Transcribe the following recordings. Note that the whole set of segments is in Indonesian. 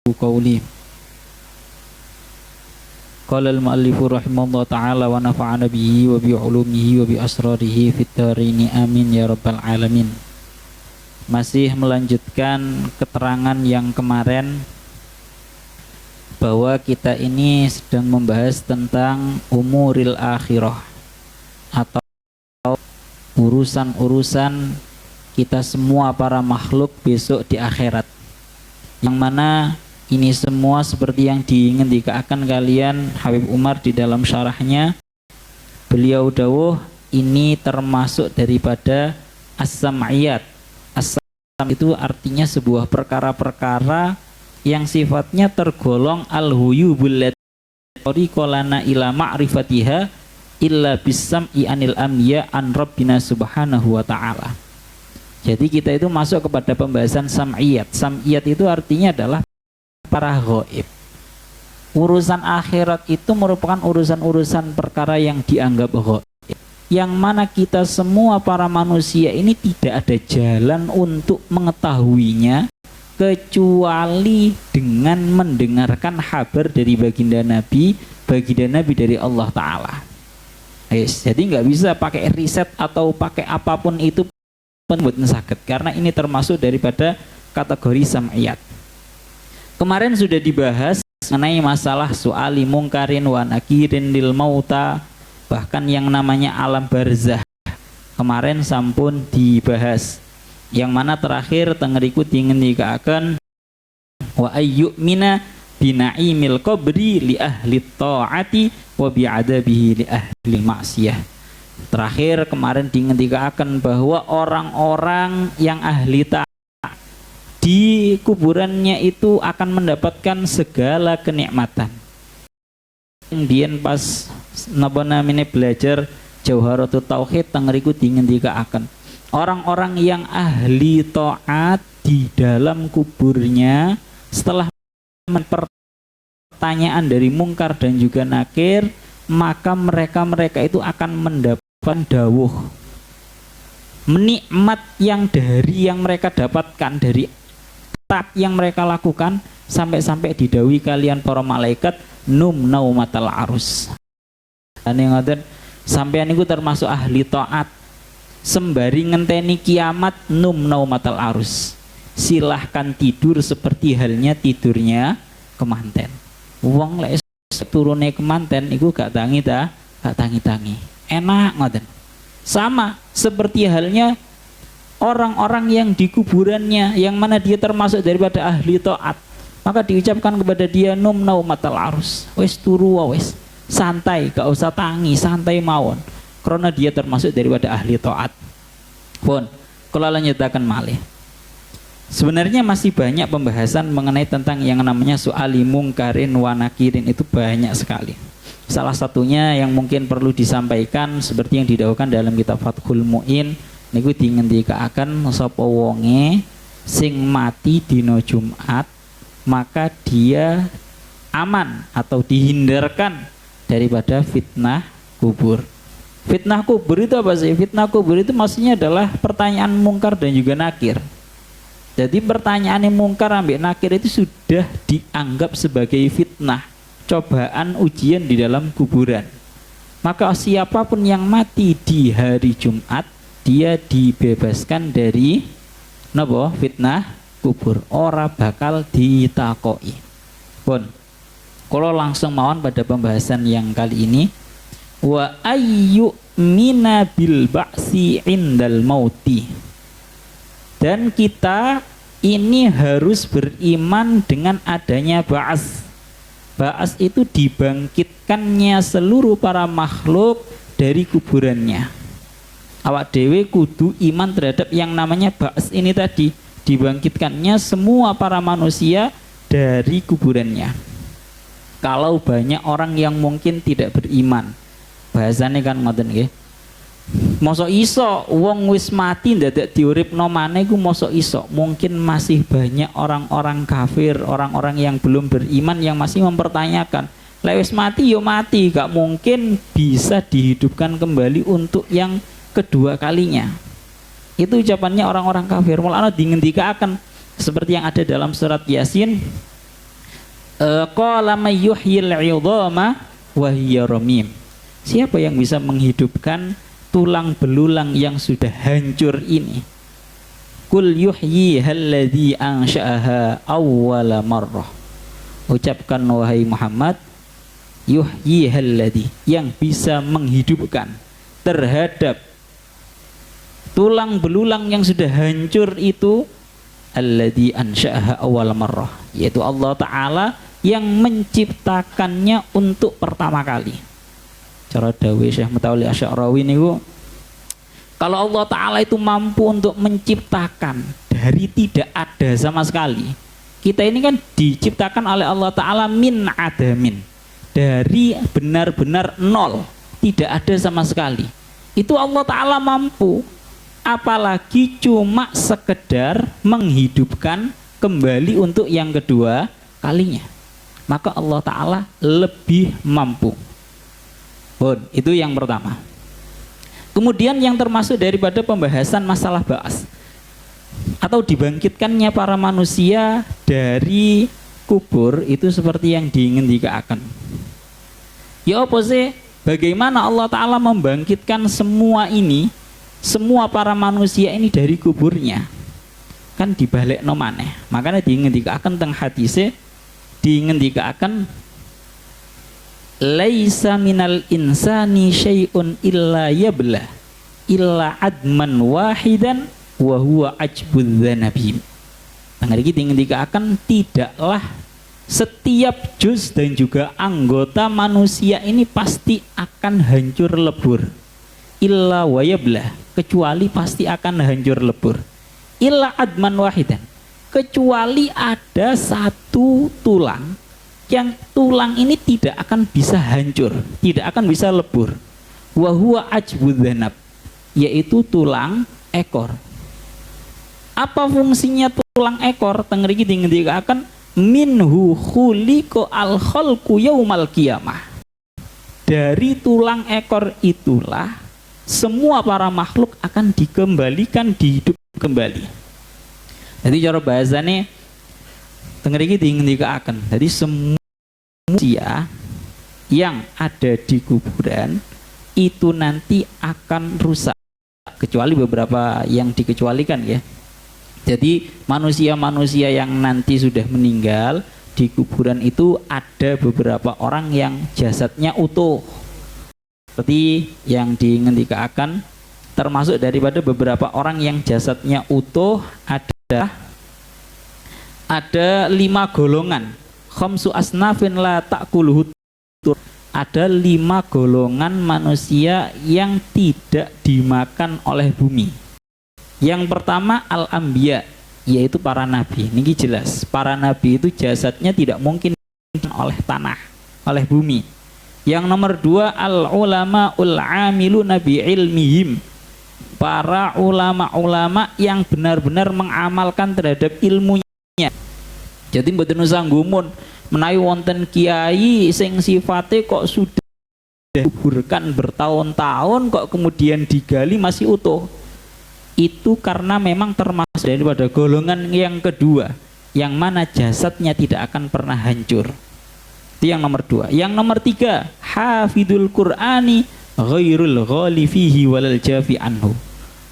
قولي قال المؤلف رحمه الله تعالى ونفعنا به وبعلومه وبأسراره في الدارين آمين ya rabbal alamin. Masih melanjutkan keterangan yang kemarin bahwa kita ini sedang membahas tentang umuril akhirah atau urusan-urusan kita semua para makhluk besok di akhirat, yang mana ini semua seperti yang diingatkan kalian Habib Umar di dalam syarahnya. Beliau dawuh ini termasuk daripada as-sam'iyat. As-sam itu artinya sebuah perkara-perkara yang sifatnya tergolong al-huyubul lati kolana ila ma'rifatiha illa bis-sam'i anil amya an rabbina subhanahu wa ta'ala. Jadi kita itu masuk kepada pembahasan sam'iyat. Sam'iyat itu artinya adalah para ghaib. Urusan akhirat itu merupakan urusan-urusan perkara yang dianggap ghaib, yang mana kita semua para manusia ini tidak ada jalan untuk mengetahuinya kecuali dengan mendengarkan kabar dari baginda Nabi dari Allah Ta'ala. Jadi nggak bisa pakai riset atau pakai apapun itu pun sakit, karena ini termasuk daripada kategori sam'iyat. Kemarin sudah dibahas mengenai masalah su'ali mungkarin wa nakirin lil mauta, bahkan yang namanya alam barzah. Kemarin sampun dibahas, yang mana terakhir tengeriku ingin dikatakan wa ayyumina bina'imil qabri li ahli ta'ati wa bi'adabihi li ahli maksiyah. Terakhir kemarin dikatakan bahwa orang-orang yang ahli ta'at di kuburannya itu akan mendapatkan segala kenikmatan. Kemudian pas namanya belajar Jauharatul Tauhid tengeriku dikatakan orang-orang yang ahli taat di dalam kuburnya setelah pertanyaan dari mungkar dan juga nakir, maka mereka itu akan mendapatkan dawuh menikmat yang mereka dapatkan dari yang mereka lakukan, sampai didawi kalian para malaikat naumatal arus. Dan yang ngoten sampean niku termasuk ahli taat, sembari ngenteni kiamat naumatal arus. Silahkan tidur seperti halnya tidurnya kemanten. Wong lek turune kemanten iku gak tangi. Enak ngoten. Sama seperti halnya orang-orang yang di kuburannya, yang mana dia termasuk daripada ahli taat, maka diucapkan kepada dia naumatal arus, wes turu wes santai, gak usah tangi, santai mawon, karena dia termasuk daripada ahli taat. Pun kalau lanjutakan malih, sebenarnya masih banyak pembahasan mengenai tentang yang namanya su'ali mungkarin wa nakirin, itu banyak sekali. Salah satunya yang mungkin perlu disampaikan seperti yang didawuhkan dalam kitab Fathul Mu'in niku dingendikaken sapa wonge sing mati dina Jumat, maka dia aman atau dihindarkan daripada fitnah kubur. Fitnah kubur itu apa sih? Fitnah kubur itu maksudnya adalah pertanyaan mungkar dan juga nakir. Jadi pertanyaan mungkar ambek nakir itu sudah dianggap sebagai fitnah, cobaan ujian di dalam kuburan. Maka siapapun yang mati di hari Jumat, dia dibebaskan dari fitnah kubur, ora bakal ditakoi. Pun kalau langsung mawon pada pembahasan yang kali ini, wa ayyu mina bil ba'si indal mauti, dan kita ini harus beriman dengan adanya ba'as. Ba'as itu dibangkitkannya seluruh para makhluk dari kuburannya. Awak dewe kudu iman terhadap yang namanya ba'as ini tadi, dibangkitkannya semua para manusia dari kuburannya. Kalau banyak orang yang mungkin tidak beriman, bahasanya kan ngoten nggih, mosok iso wong wis mati ndadak diuripno maneh iku mosok iso? Mungkin masih banyak orang-orang kafir, orang-orang yang belum beriman yang masih mempertanyakan, lek wis mati yo mati, gak mungkin bisa dihidupkan kembali untuk yang kedua kalinya. Itu ucapannya orang-orang kafir. Mulane dingendikaken seperti yang ada dalam surat Yasin, Qala may yuhyil 'idhama wa hiya ramim. Siapa yang bisa menghidupkan tulang belulang yang sudah hancur ini? Qul yuhyiha alladzi ansha'aha awwala marrah. Ucapkan wahai Muhammad, yuhyiha alladzi, yang bisa menghidupkan terhadap tulang belulang yang sudah hancur itu, alladzi ansha'aha awwala marrah, yaitu Allah Ta'ala yang menciptakannya untuk pertama kali. Cara dawuh Syekh Mutawalli Asy'arawi niku, kalau Allah Ta'ala itu mampu untuk menciptakan dari tidak ada sama sekali. Kita ini kan diciptakan oleh Allah Ta'ala min adamin, dari benar-benar nol, tidak ada sama sekali. Itu Allah Ta'ala mampu, apalagi cuma sekedar menghidupkan kembali untuk yang kedua kalinya. Maka Allah Ta'ala lebih mampu. Itu yang pertama. Kemudian yang termasuk daripada pembahasan masalah ba'as atau dibangkitkannya para manusia dari kubur itu seperti yang diinginkan. Ya apa sih? Bagaimana Allah Ta'ala membangkitkan semua ini, semua para manusia ini dari kuburnya? Kan dibalik no maneh. Makanya diinginkan teng hadise, diinginkan laisa minal insani syai'un illa yabla illa adman wahidan wa huwa ajbudz dzanabim. Tanggal iki diinginkan tidaklah setiap juz dan juga anggota manusia ini pasti akan hancur lebur. Illa wayablah, kecuali pasti akan hancur lebur. Illa adman wahidan, kecuali ada satu tulang, yang tulang ini tidak akan bisa hancur, tidak akan bisa lebur. Wa huwa ajbudz dzanab, yaitu tulang ekor. Apa fungsinya tulang ekor? Tengriki diinginkan minhu khuliqa al khalqu yaumal qiyamah. Dari tulang ekor itulah semua para makhluk akan dikembalikan, dihidup kembali. Jadi cara bahasanya tengriki diinginkan, jadi semua manusia yang ada di kuburan itu nanti akan rusak, kecuali beberapa yang dikecualikan ya. Jadi manusia-manusia yang nanti sudah meninggal di kuburan itu ada beberapa orang yang jasadnya utuh, seperti yang diinginkan, termasuk daripada beberapa orang yang jasadnya utuh ada 5 golongan. Khamsu asnafin la ta'kuluhu, ada 5 golongan manusia yang tidak dimakan oleh bumi. Yang pertama al-anbiya, yaitu para nabi. Ini jelas, para nabi itu jasadnya tidak mungkin oleh tanah, oleh bumi. Yang nomor 2 al-ulama ul-amilu nabi ilmihim, para ulama-ulama yang benar-benar mengamalkan terhadap ilmunya. Jadi mboten usah nggumun menawi wonten kiai sing sifate kok sudah dikuburkan bertahun-tahun kok kemudian digali masih utuh. Itu karena memang termasuk daripada golongan yang kedua, yang mana jasadnya tidak akan pernah hancur. Itu yang nomor 2. Yang nomor 3, hafidul Qur'ani ghairul ghali fihi walal jafi anhu,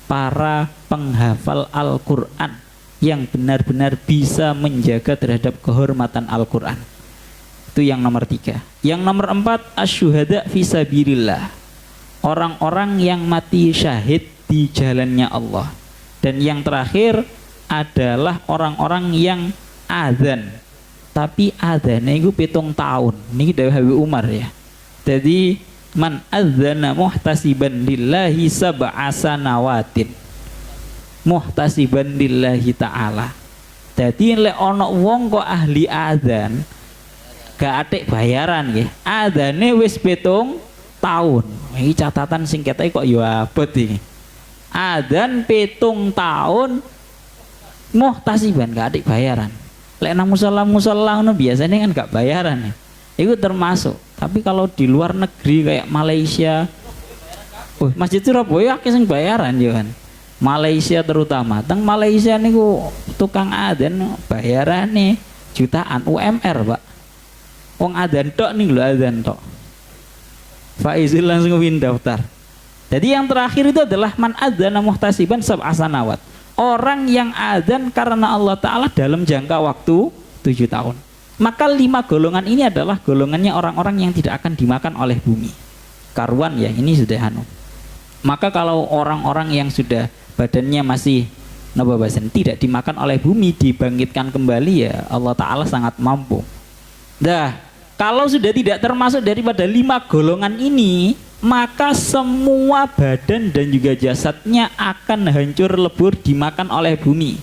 para penghafal Al-Qur'an yang benar-benar bisa menjaga terhadap kehormatan Al-Qur'an. Itu yang nomor 3. Yang nomor 4, asyuhada fisabilillah, orang-orang yang mati syahid di jalannya Allah. Dan yang terakhir adalah orang-orang yang adzan, tapi adzannya itu 7 tahun. Ini dari Habib Umar ya. Jadi man adzana muhtasiban lillahi sab'a sanawatin, muhtasiban lillahi ta'ala. Jadi lek ana wong kok ahli adzan gak atik bayaran nggih. Adzane wis 7 tahun. Iki catatan sing ketok kok ya abot iki. Adzan 7 tahun muhtasiban gak atik bayaran. Lek nang musala-musala ngono biasanya kan gak bayaran ya. Itu termasuk. Tapi kalau di luar negeri kayak Malaysia, Masjid Surabaya akeh sing bayaran ya kan. Malaysia terutama. Teng Malaysia niku tukang adzan bayarane jutaan UMR, Pak. Wong adzan tok nih lho, adzan tok. Faizil langsung win daftar. Jadi yang terakhir itu adalah man adzana muhtasiban sab'a sanawat. Orang yang adzan karena Allah Ta'ala dalam jangka waktu 7 tahun. Maka 5 golongan ini adalah golongannya orang-orang yang tidak akan dimakan oleh bumi. Karuan ya, ini sudah anu. Maka kalau orang-orang yang sudah badannya masih tidak dimakan oleh bumi, dibangkitkan kembali ya Allah Ta'ala sangat mampu. Nah, kalau sudah tidak termasuk daripada 5 golongan ini, maka semua badan dan juga jasadnya akan hancur lebur dimakan oleh bumi.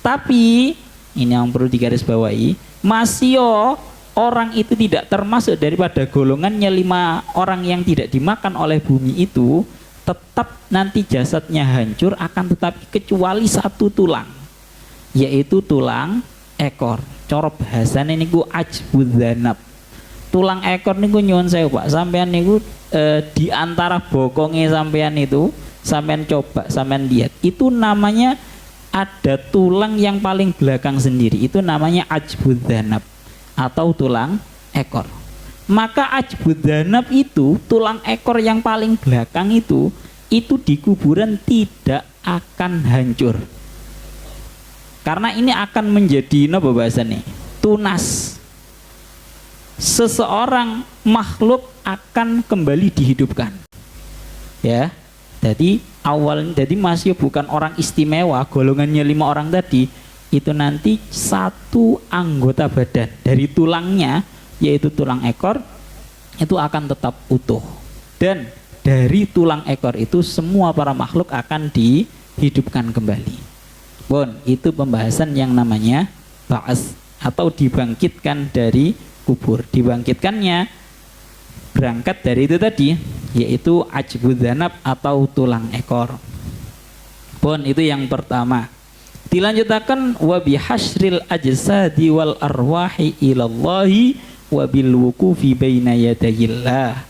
Tapi ini yang perlu digarisbawahi, masih orang itu tidak termasuk daripada golongannya 5 orang yang tidak dimakan oleh bumi itu, tetap nanti jasadnya hancur, akan tetapi kecuali 1 tulang, yaitu tulang ekor. Cara bahasane niku ajbudzanab. Tulang ekor niku nyuwun sewu Pak, sampean niku di antara bokongnya sampean itu, sampean coba, sampean lihat, itu namanya ada tulang yang paling belakang sendiri, itu namanya ajbudzanab atau tulang ekor. Maka ajbudzanab itu, tulang ekor yang paling belakang itu di kuburan tidak akan hancur. Karena ini akan menjadi napa bahasane? Tunas. Seseorang makhluk akan kembali dihidupkan. Ya. Jadi masih bukan orang istimewa, golongannya 5 orang tadi, itu nanti 1 anggota badan dari tulangnya, yaitu tulang ekor, itu akan tetap utuh. Dan dari tulang ekor itu semua para makhluk akan dihidupkan kembali. Bon, itu pembahasan yang namanya ba'ats atau dibangkitkan dari kubur. Dibangkitkannya berangkat dari itu tadi, yaitu ajbudzanab atau tulang ekor. Bon, itu yang pertama. Dilanjutkan wa bihasril ajsadi wal arwahi ilallahi wa bil wuqufi baina yadayillah.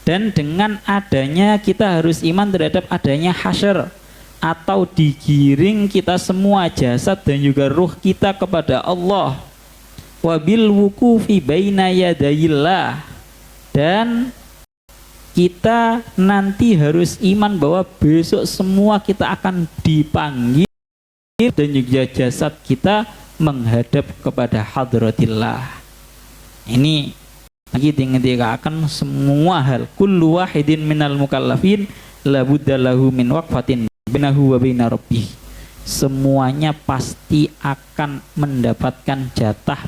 Dan dengan adanya, kita harus iman terhadap adanya hasyr atau digiring kita semua jasad dan juga ruh kita kepada Allah. Wa bil wuqufi baina yadayillah. Dan kita nanti harus iman bahwa besok semua kita akan dipanggil dan juga jasad kita menghadap kepada hadratillah. Ini lagi akan semua hal. Kullu wahidin minal mukallafin labudda lahu min waqfatin bainahu wa baina rabbih. Semuanya pasti akan mendapatkan jatah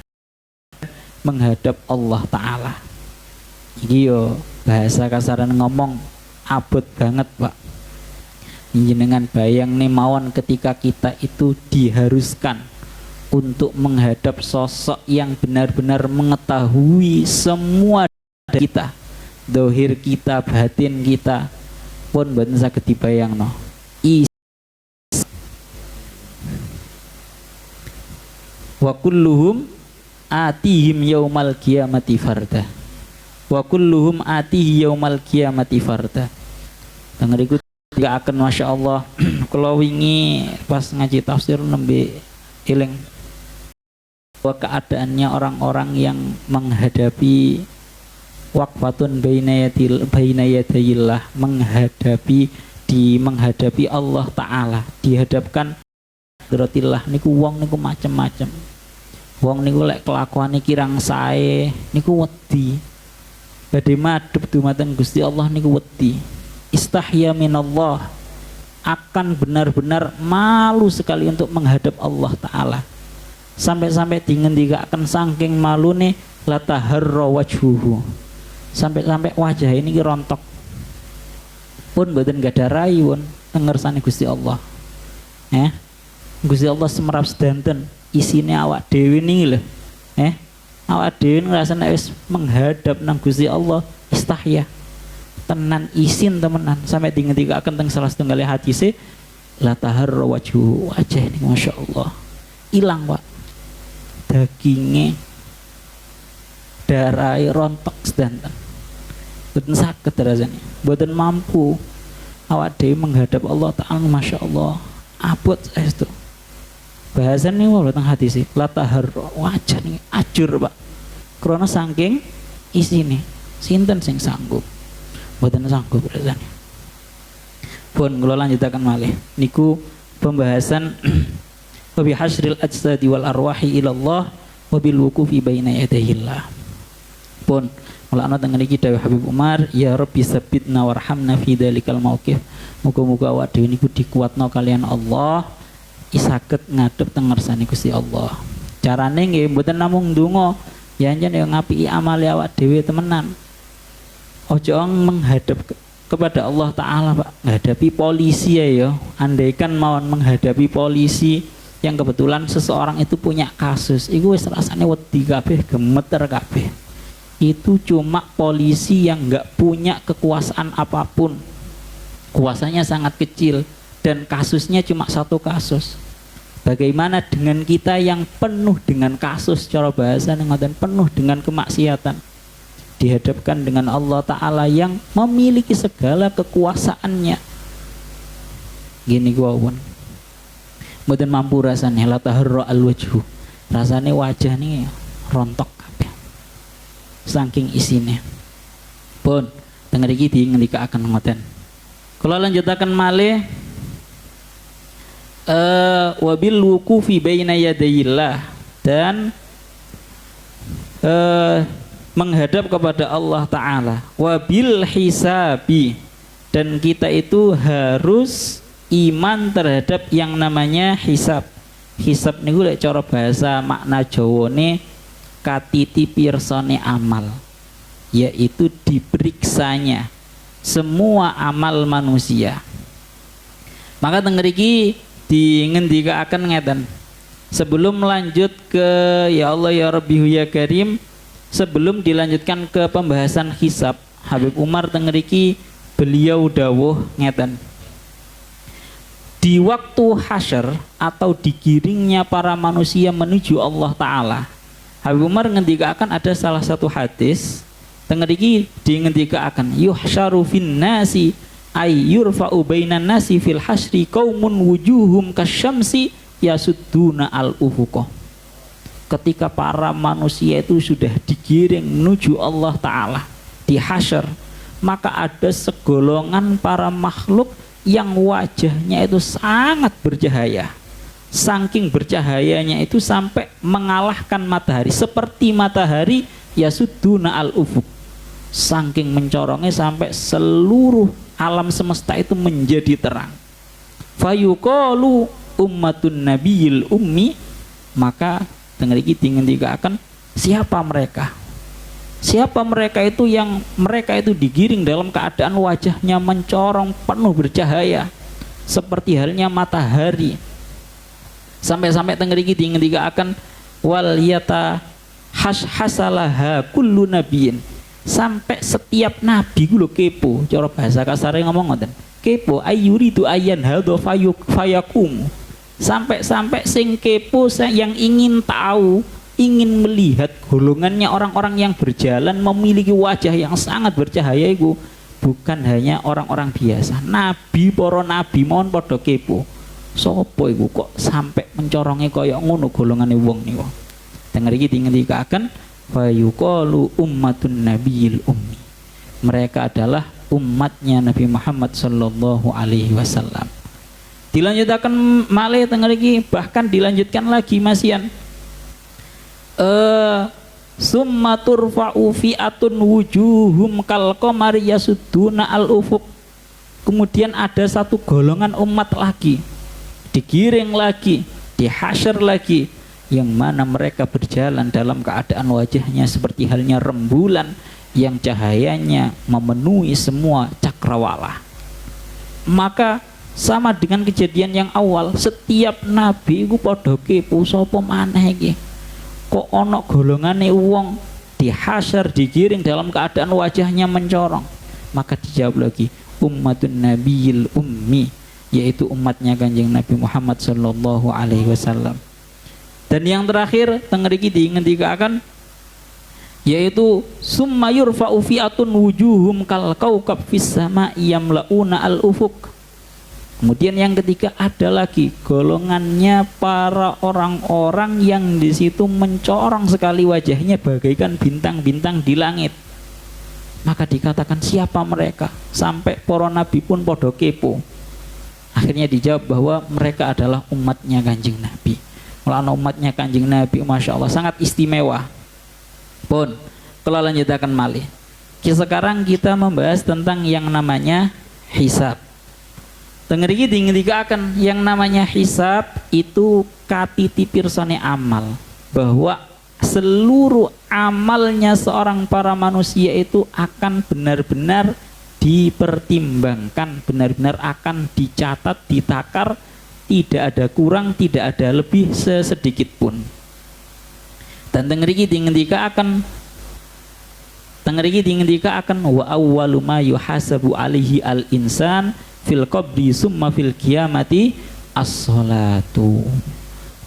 menghadap Allah Ta'ala. Iki yo bahasa kasaran ngomong abot banget Pak. Jenengan bayang nih mawon ketika kita itu diharuskan untuk menghadap sosok yang benar-benar mengetahui semua kita, dohir kita, batin kita, pun boten saged dibayangno. Wa kulluhum atihim yaumal qiyamati farda. Wa kulluhum atihi yaumal qiyamati farda. Tengeriku tidak akan, masya Allah. Kalau wingi pas ngaji tafsir nembe eling bahwa keadaannya orang-orang yang menghadapi waqfatun baina yadayillah, menghadapi Allah Ta'ala, dihadapkan hadratillah niku wong niku macem-macem. Wong niku lek kelakuane kirang sae niku wedi. Badhe madhep dumateng Gusti Allah niku wedi. Istahya minallah, akan benar-benar malu sekali untuk menghadap Allah Ta'ala. Sampai-sampai dingendikaken saking malune la taharra wajhuhu. Sampai-sampai wajah ini rontok. Pun mboten gadah rai pun ngersane Gusti Allah. Gusti Allah semerap sedanten isine awak dhewe niki lho. Awak dhewe ngrasane wis menghadap nang Gusti Allah istahya. Tenan isin temenan, sampai dingendikaken teng salah setunggal hadise la taharra wajhu, wajah ini masya Allah ilang Pak, dagingnya darai rontok sedanten, boten saged rasane, boten mampu awak dhewe menghadap Allah Ta'ala. Masya Allah abot saestu bahasan ini wae teng hadise la taharra, wajah ini ajur Pak, krana saking isine. Sinten sing sanggup? Mboten sanggup rasane. Pun kula lanjutaken malih. Niku pembahasan wa bi hasril ajsadi wal arwahi ila Allah wa bil wuqufi baina yadayillah. Pun mulane teng niki dawuh Habib Umar, ya Rabbi sabbitna warhamna fi dzalikal mauqif. Muga-muga awak dhewe niku dikuatno kalian Allah, isaget ngadep teng ngersane Gusti Allah. Carane nggih mboten namung ndonga, ya njen yo ngapiki amale awak dhewe temenan. Ojo menghadap kepada Allah Ta'ala, Pak. Menghadapi polisi ya. Andaikan mau menghadapi polisi yang kebetulan seseorang itu punya kasus, itu wis rasane wedi kabeh, gemeter kabeh. Itu cuma polisi yang nggak punya kekuasaan apapun. Kuasanya sangat kecil dan kasusnya cuma satu kasus. Bagaimana dengan kita yang penuh dengan kasus, cara bahasa dan penuh dengan kemaksiatan, dihadapkan dengan Allah Ta'ala yang memiliki segala kekuasaannya. Gini gua pun mboten mampu rasanya la taharra al wajhu, rasanya wajah nih rontok kabeh saking isine. Pun tengah iki ngendikaaken ngoten. Kula lanjutaken malih wabil wuqufi baina yadayillah, dan menghadap kepada Allah Ta'ala, wabil hisabi, dan kita itu harus iman terhadap yang namanya hisab. Hisab niku lek cara bahasa makna Jawane katiti pirsane amal, yaitu diperiksanya semua amal manusia. Maka teng mriki dingendikaken ngeten. Sebelum lanjut ke ya Allah ya Rabbi ya Karim, sebelum dilanjutkan ke pembahasan hisab, Habib Umar teng mriki beliau dawuh ngeten. Di waktu hasyr atau digiringnya para manusia menuju Allah Ta'ala, Habib Umar ngendikakan ada salah satu hadis teng mriki dingendikaken yuhsyaru fin nasi ay yurfa'u bainan nasi fil hasyri qaumun wujuhum kasyamsi yasudduna al ufuqah. Ketika para manusia itu sudah digiring menuju Allah Ta'ala di hasyr, maka ada segolongan para makhluk yang wajahnya itu sangat bercahaya, saking bercahayanya itu sampai mengalahkan matahari, seperti matahari yasudduna al ufuq, saking mencorongnya sampai seluruh alam semesta itu menjadi terang. Fayuqalu ummatun nabiyil ummi, maka dengar iki dingendikaken siapa mereka? Siapa mereka itu yang mereka itu digiring dalam keadaan wajahnya mencorong penuh bercahaya seperti halnya matahari. Sampai-sampai dengar iki dingendikaken wal yata hasalaha kullu nabiyin, sampai setiap nabi ku lho kepo, cara bahasa kasare ngomong ngoten. Kepo ayuri tu ayan hadza fayakum. Sampai sing kepo yang ingin tahu, ingin melihat golongannya orang-orang yang berjalan memiliki wajah yang sangat bercahaya itu bukan hanya orang-orang biasa. Nabi, para nabi mohon padha kepo. Sopo iku kok sampai mencorongnya kaya ngono golongane wong niku. Dengar iki dingendikaken fayuqalu ummatun nabiyil ummi. Mereka adalah umatnya Nabi Muhammad sallallahu alaihi wasallam. Dilanjutkan malih dengar iki, bahkan dilanjutkan lagi masian. Summa turfa'u fi'atun wujuhum kal qamari yasudduna al ufuq. Kemudian ada satu golongan umat lagi digiring lagi, dihasyr lagi, yang mana mereka berjalan dalam keadaan wajahnya seperti halnya rembulan yang cahayanya memenuhi semua cakrawala. Maka sama dengan kejadian yang awal, setiap nabi iku padha kepo sapa maneh iki. Kok ono golongane wong dihasyr digiring dalam keadaan wajahnya mencorong. Maka dijawab lagi ummatun nabiyil ummi, yaitu umatnya Kanjeng Nabi Muhammad sallallahu alaihi wasallam. Dan yang terakhir tengeri dingendikaken yaitu summa yurfa'u fi'atun wujuhum kal kaukab fis sama'i yamlauna al ufuq. Kemudian yang ketiga ada lagi golongannya para orang-orang yang di situ mencorong sekali wajahnya bagaikan bintang-bintang di langit. Maka dikatakan siapa mereka? Sampai para nabi pun podo kepo. Akhirnya dijawab bahwa mereka adalah umatnya Kanjeng Nabi. Mulanya umatnya Kanjeng Nabi, masya Allah sangat istimewa. Pun, kalau lanjutakan malih. Sekarang kita membahas tentang yang namanya hisab. Tengeriki akan yang namanya hisab itu katiti pirsone amal, bahwa seluruh amalnya seorang para manusia itu akan benar-benar dipertimbangkan, benar-benar akan dicatat, ditakar, tidak ada kurang, tidak ada lebih sesedikit pun. Dan tengeriki akan wa awwalu ma yuhasabu alaihi al insan fil qabri summa fil qiyamati as-salatu,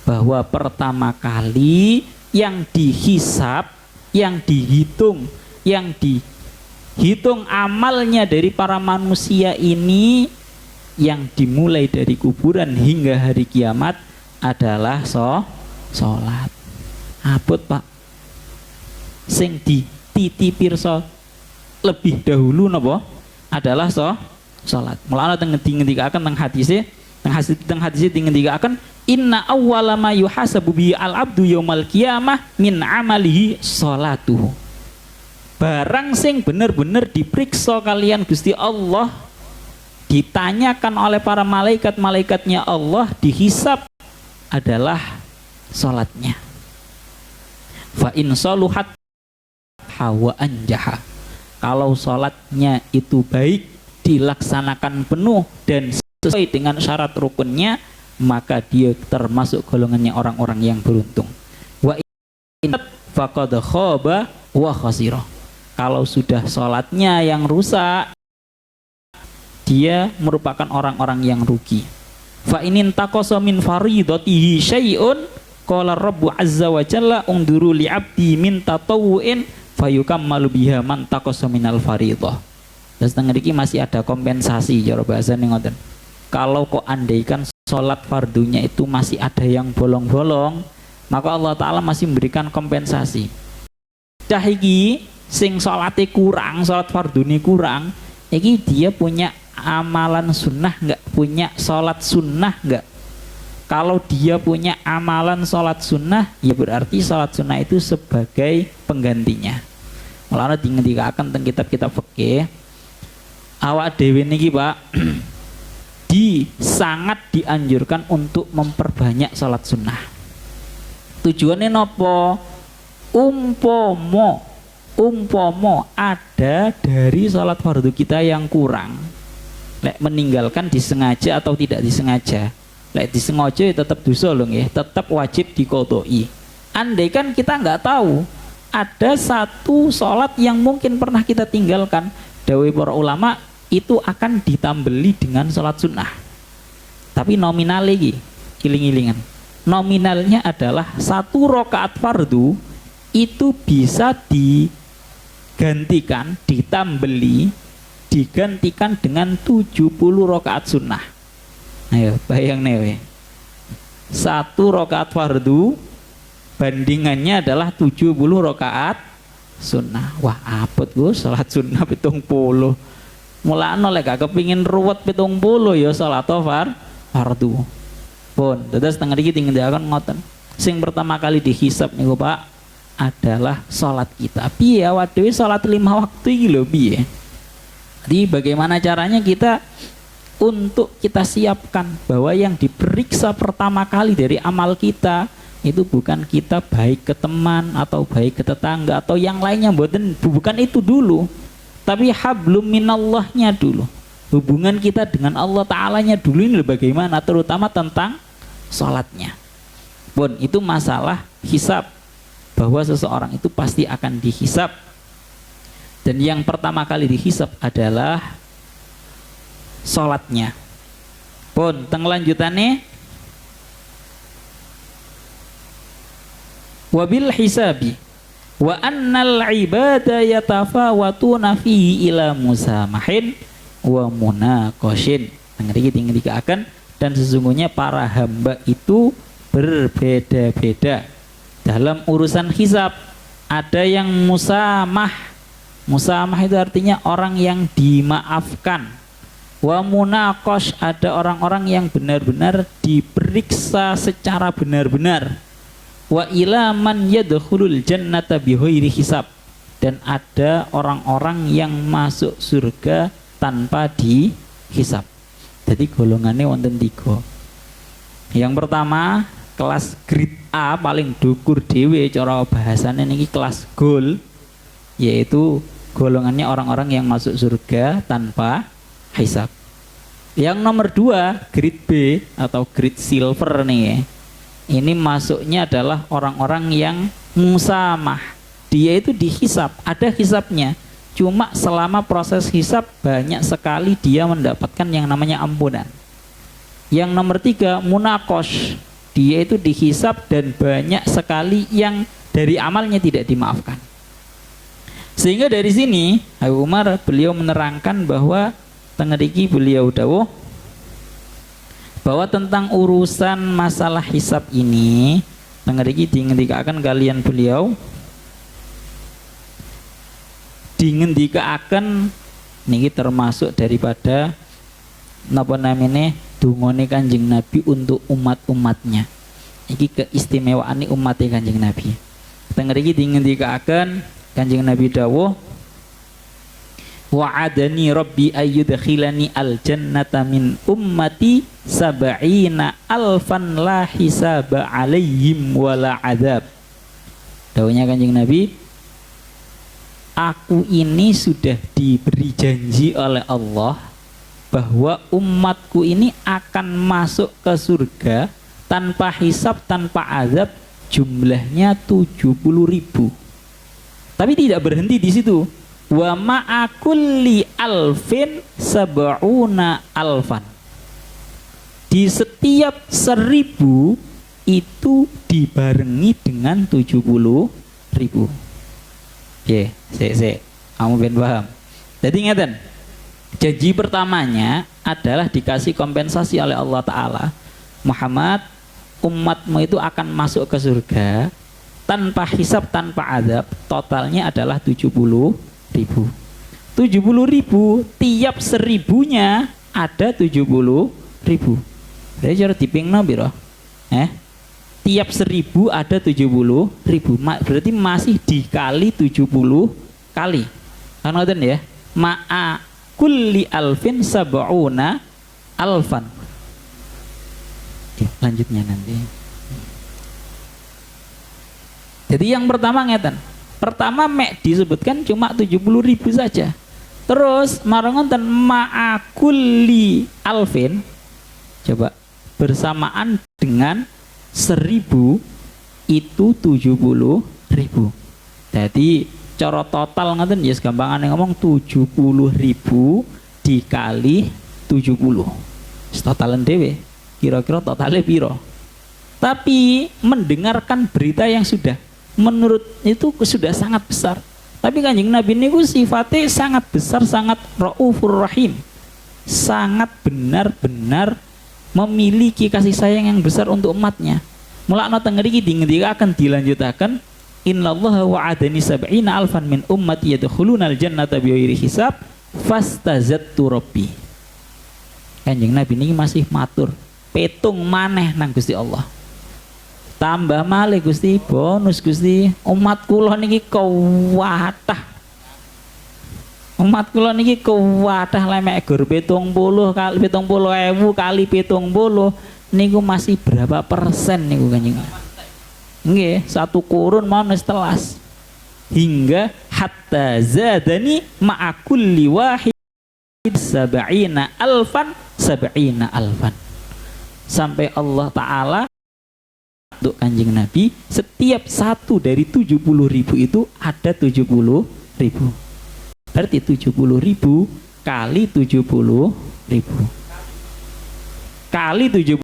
bahwa pertama kali yang dihisab, yang dihitung amalnya dari para manusia ini, yang dimulai dari kuburan hingga hari kiamat adalah sholat. Abot Pak, sing dititi pirsa lebih dahulu napa adalah sholat. Mulane ngendikaken teng hadise ngendikaken inna awwala ma yuhasabu bi al abdu yaumal qiyamah min amalihi sholatuhu. Barang sing bener-bener diperiksa kalian Gusti Allah, ditanyakan oleh para malaikat-malaikatnya Allah, dihisab adalah sholatnya. Fa in saluhat hawa anjaha. Kalau sholatnya itu baik, dilaksanakan penuh dan sesuai dengan syarat rukunnya, maka dia termasuk golongannya orang-orang yang beruntung. Wa in faqad khaba wa khasira. Kalau sudah sholatnya yang rusak, dia merupakan orang-orang yang rugi. Fa inin taqasa min faridatihi syai'un qala rabbu azza wa jalla unduru li 'abdi min tatawwu'in fayukammalu biha man taqasa minal faridah. Dan setengah ini masih ada kompensasi, cara bahasa nih ngoten. Kalau kok andaikan sholat fardunya itu masih ada yang bolong-bolong, maka Allah Ta'ala masih memberikan kompensasi. Cahiki sing sholatnya kurang, sholat farduni kurang, ini dia punya amalan sunnah nggak, punya sholat sunnah nggak? Kalau dia punya amalan sholat sunnah, ya berarti sholat sunnah itu sebagai penggantinya. Mulane dingendikaken teng kitab-kitab fikih, awak dhewe niki Pak sangat dianjurkan untuk memperbanyak sholat sunnah. Tujuannya nopo? Umpomo ada dari sholat fardu kita yang kurang, lek meninggalkan disengaja atau tidak disengaja. Lek disengaja ya tetap dosa loh ya, tetap wajib diqodoi. Andai kan kita nggak tahu ada satu sholat yang mungkin pernah kita tinggalkan, dawuh para ulama itu akan ditambeli dengan sholat sunnah. Tapi nominal lagi, iling-ilingan. Nominalnya adalah 1 rakaat fardu itu bisa digantikan, ditambeli, digantikan dengan 70 rakaat sunnah. Ayo bayang nih, 1 rakaat fardu bandingannya adalah 70 rakaat sunnah. Wah apot Gus, salat sunnah 70. Mulane lek gak kepingin ruwet 70 ya salat fardu. Pun dados tengah iki tinggal ngoten. Sing pertama kali dihisab niku Pak adalah salat kita. Piye awak dhewe salat 5 waktu iki lho piye? Jadi bagaimana caranya kita untuk kita siapkan bahwa yang diperiksa pertama kali dari amal kita itu bukan kita baik ke teman atau baik ke tetangga atau yang lainnya, bukan itu dulu, tapi hablum minallahnya dulu, hubungan kita dengan Allah Ta'alanya dulu. Ini bagaimana, terutama tentang sholatnya pun itu masalah hisab, bahwa seseorang itu pasti akan dihisab. Dan yang pertama kali dihisab adalah sholatnya. Pun teng lanjutannya wabil hisabi wa annal ibada yatafawatuna fihi ila musamahin wa munaqashin. Ngerti-ngerti dan sesungguhnya para hamba itu berbeda-beda dalam urusan hisab. Ada yang musamah. Musamah itu artinya orang yang dimaafkan. Wa munaqash, ada orang-orang yang benar-benar diperiksa secara benar-benar. Wa ila man yadkhulul jannata bighairi hisab, dan ada orang-orang yang masuk surga tanpa dihisab. Jadi golongannya wonten 3. Yang pertama kelas grade A, paling dukur dhewe cara bahasane niki kelas gold, yaitu golongannya orang-orang yang masuk surga tanpa hisab. Yang nomor 2 grade B atau grade silver nih. Ini masuknya adalah orang-orang yang musamah. Dia itu dihisab, ada hisabnya. Cuma selama proses hisab banyak sekali dia mendapatkan yang namanya ampunan. Yang nomor 3 munaqash. Dia itu dihisab dan banyak sekali yang dari amalnya tidak dimaafkan. Sehingga dari sini Abu Umar beliau menerangkan bahwa tengeriki beliau dawuh bahwa tentang urusan masalah hisab ini tengeriki dingendikaken kalian beliau dingendikaken niki termasuk daripada napa namine dungane Kanjeng Nabi untuk umat-umatnya. Iki keistimewaan umatnya Kanjeng Nabi. Tengeriki dingendikaken Kanjeng Nabi dawuh wa'adani rabbi ayyudkhilani aljannata min ummati sab'ina alfan la hisaba alaihim wala adab. Dawuhnya Kanjeng Nabi, aku ini sudah diberi janji oleh Allah bahwa umatku ini akan masuk ke surga tanpa hisab, tanpa azab, jumlahnya 70.000. Tapi tidak berhenti di situ. Wa ma'akulli alfin sab'una alfan. Di setiap 1.000 itu dibarengi dengan 70.000. Oke, kamu ben paham. Jadi ngeten. Janji pertamanya adalah dikasih kompensasi oleh Allah Ta'ala. Muhammad, umatmu itu akan masuk ke surga tanpa hisab, tanpa azab. Totalnya adalah 70.000. 70.000, tiap 1.000-nya ada 70.000. Jadi cara dipingno piro? Tiap 1.000 ada 70.000. Berarti masih dikali 70 kali. Kan ngoten ya? Ma'a kulli alfin sab'una alfan. Oke, lanjutnya nanti. Jadi yang pertama ngeten. Pertama mek disebutkan cuma 70.000 saja. Terus marangonten ma'a kulli alfin. Coba bersamaan dengan 1.000 itu 70.000. Jadi cara total ngeten ya gampangane ngomong 70.000 dikali 70. Totalan dhewe. Kira-kira totalnya piro? Tapi mendengarkan berita yang sudah menurut itu sudah sangat besar. Tapi Kanjeng Nabi niku sifatnya sangat besar, sangat raufur rahim. Sangat benar-benar memiliki kasih sayang yang besar untuk umatnya. Mulakna teng mriki dingendikaken dilanjutaken innallaha wa'adani sab'ina alfan min ummati yadkhulunal jannata bighairi hisab fastazattu rabbi. Kanjeng Nabi niki masih matur, petung maneh nang Gusti Allah. Tambah malih Gusti, bonus Gusti, umat kula niki kuwatah. Umat kula niki kuwatah lemek gur 70 kali 70.000 kali 70 niku masih berapa persen niku Kanjeng. Nggih, satu kurun mau telas. Hingga hatta zadani ma'a kulli wahid sab'ina alfan. Sampai Allah Ta'ala untuk Kanjeng Nabi setiap satu dari 70.000 itu ada 70.000. Berarti 70.000 kali 70.000 kali 70.000.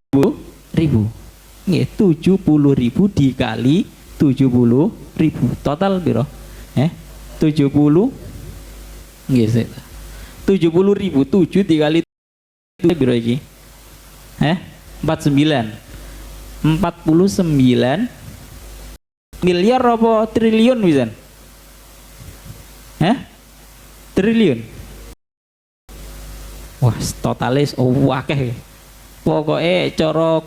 Nggih, 70.000 dikali 70.000 total piro? 70 nggih 70.000 7 dikali biro iki? 49 miliar apa triliun pisan? Triliun. Wah, totalis akeh. Pokoke cara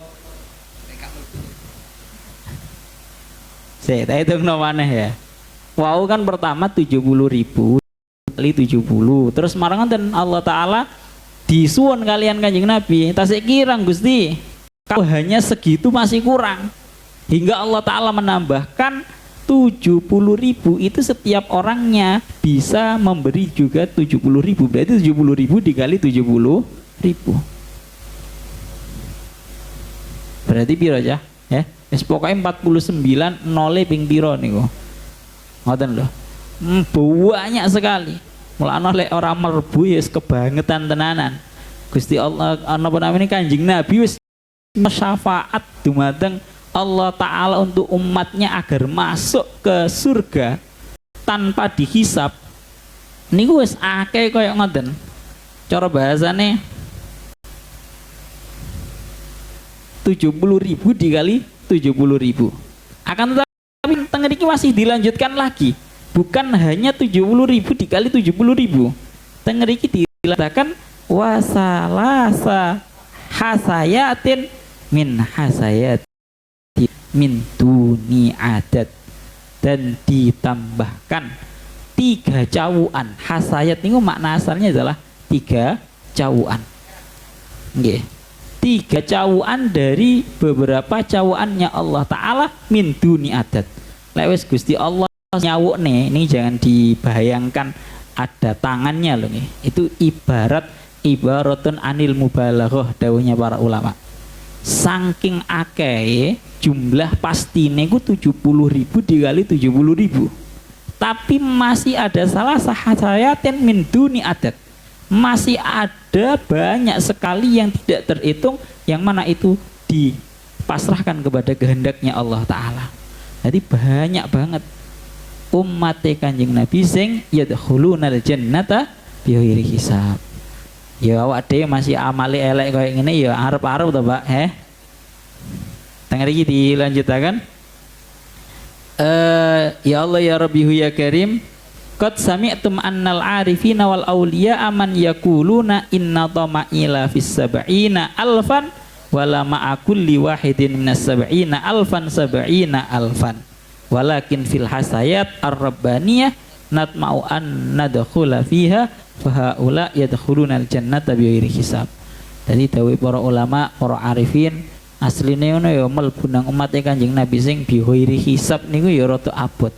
saya hitung maneh ya. Wau kan pertama 70.000 kali 70. Terus marang wonten Allah taala disuwun kalian Kanjeng Nabi, tasik kirang Gusti. Kalau hanya segitu masih kurang. Hingga Allah taala menambahkan 70.000 itu setiap orangnya bisa memberi juga 70.000. Berarti 70.000 dikali 70.000. Berarti piro aja? Wis pokoke 49 nole ping piro niku. Ngoten lho. Banyak sekali. Mulane lek ora mlebu ya kebangetan tenanan. Gusti Allah napa namine Kanjeng Nabi wis syafaat dumateng Allah taala untuk umatnya agar masuk ke surga tanpa dihisap. Niku wis akeh kaya ngoten. Cara bahasane 70.000 dikali 70.000. Akan tetapi tengah ini masih dilanjutkan lagi. Bukan hanya 70.000 dikali 70.000. Tengah ini dilanjutkan wasalasa hasayatin min hasayat min duni adat, dan ditambahkan 3 cawuan. Hasayat ini makna asalnya adalah 3 cawuan. Nggih. 3 cawuan dari beberapa cawuannya Allah taala min duni adat. Lek wis Gusti Allah nyawuk nih, ini jangan dibayangkan ada tangannya loh nih. Itu ibaratun anil mubalaghah dawuhnya para ulama. Saking akeh jumlah pastine ku 70.000 dikali 70.000. Tapi masih ada salah sahayatin min duni adat. Masih ada banyak sekali yang tidak terhitung, yang mana itu dipasrahkan kepada kehendaknya Allah taala. Jadi banyak banget umat Kanjeng Nabi sing yadkhulunal jannata bighairi hisab. Ya awak dhewe masih amali elek koyo ngene ya arep-arep to, Pak. Tengah iki dilanjutaken. Ya Allah ya Rabbihu ya Karim, qad sami'tum annal arifina wal awliya aman yaquluna inna tama'ila fis sab'ina alfan wala ma'a kulli wahidin minas sab'ina alfan sab'ina alfan walakin fil hasayat ar-rabbaniyah natma'u an nadkhula fiha fahaula yadkhulunal jannata bighairi hisab. Jadi dawuh para ulama, para arifin asline ngono ya mlebu nang umat Kanjeng Nabi sing bighairi hisab niku ya rada abot.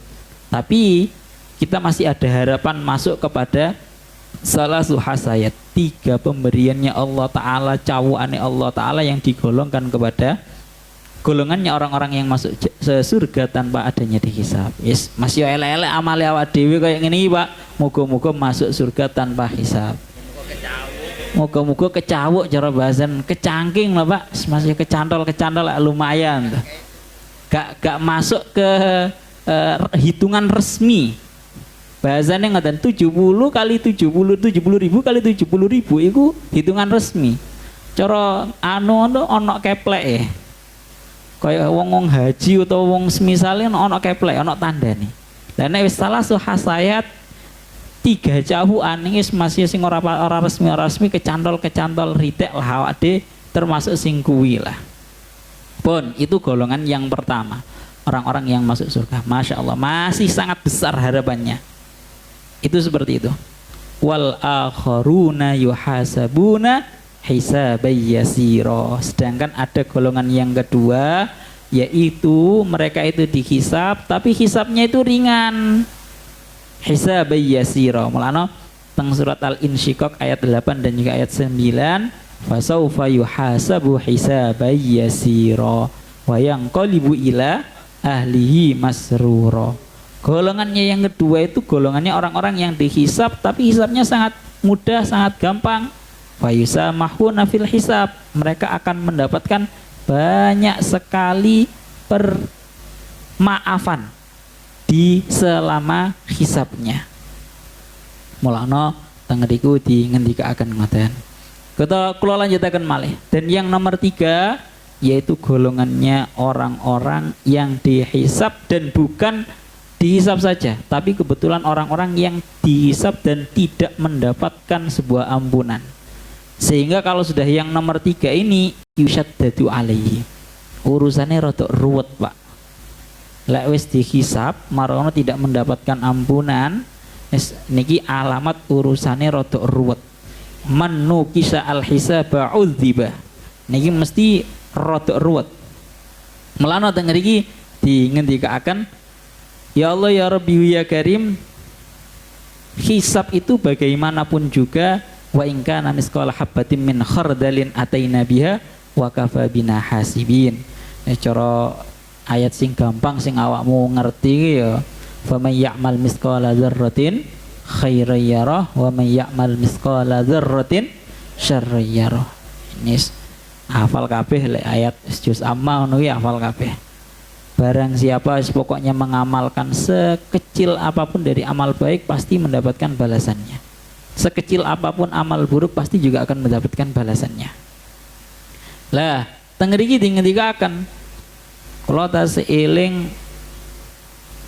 Tapi kita masih ada harapan masuk kepada salah satu hasayat, 3 pemberiannya Allah taala, cawuane Allah taala yang digolongkan kepada golongannya orang-orang yang masuk surga tanpa adanya dihisab. Yes, masih elek-elek amale awak dhewe kaya ngene iki, Pak. Muga-muga masuk surga tanpa hisab. Muga-muga kecawuk cara bahasan, kecangking lah, Pak. Masih kecantol lumayan. Gak masuk ke hitungan resmi. Bahasanya ngatain 70 kali 70.000 kali 70.000 itu hitungan resmi. Cara ono keplek ya. Kayak wong haji atau wong semisale ono keplek, ono tandane. Lah nek wis salah hasayat 3 cawuan iki masih sing ora resmi kecantol ritek lah awake termasuk sing kuwi lah. Pun itu golongan yang pertama, orang-orang yang masuk surga. Masya Allah, masih sangat besar harapannya. Itu seperti itu. Wal akharuna yuhasabuna hisabay yasira. Sedangkan ada golongan yang kedua, yaitu mereka itu dihisab tapi hisabnya itu ringan. Hisabay yasira. Mulane teng surat Al-Insyiqaq ayat 8 dan juga ayat 9, fasaufa yuhasabu hisabay yasira wa yanqalibu ila ahlihi masrura. Golongannya yang kedua itu golongannya orang-orang yang dihisab tapi hisabnya sangat mudah, sangat gampang. Fayusamahuna fil hisab. Mereka akan mendapatkan banyak sekali permaafan di selama hisabnya. Mulane teng niku di ngendikaaken ngoten. Kita kula lanjutaken malih. Dan yang nomor 3 yaitu golongannya orang-orang yang dihisab dan bukan dihisab saja, tapi kebetulan orang-orang yang dihisab dan tidak mendapatkan sebuah ampunan. Sehingga kalau sudah yang nomor 3 ini yusyaddadu alaihi, urusannya rodok ruwet, Pak. Lek wis dihisab marono tidak mendapatkan ampunan, niki alamat urusannya rodok ruwet. Man nukisa al-hisaba udziba, niki mesti rodok ruwet. Melano teng ngriki dingendikaken, ya Allah ya Rabbi ya Karim, hisab itu bagaimanapun juga wa in kana misqala habatin min khardalin ataina biha wa kafa bina hasibin. Cara ayat sing gampang sing awakmu ngerti ya, faman ya'mal misqala dzarratin khairan yarah wa man ya'mal misqala dzarratin syarran yarah. Ini hafal kabeh lek ayat juz amma ngono ki hafal kabeh. Barang siapa pokoknya mengamalkan sekecil apapun dari amal baik pasti mendapatkan balasannya. Sekecil apapun amal buruk pasti juga akan mendapatkan balasannya. Lah, teng mriki dingendikaken kula tasih eling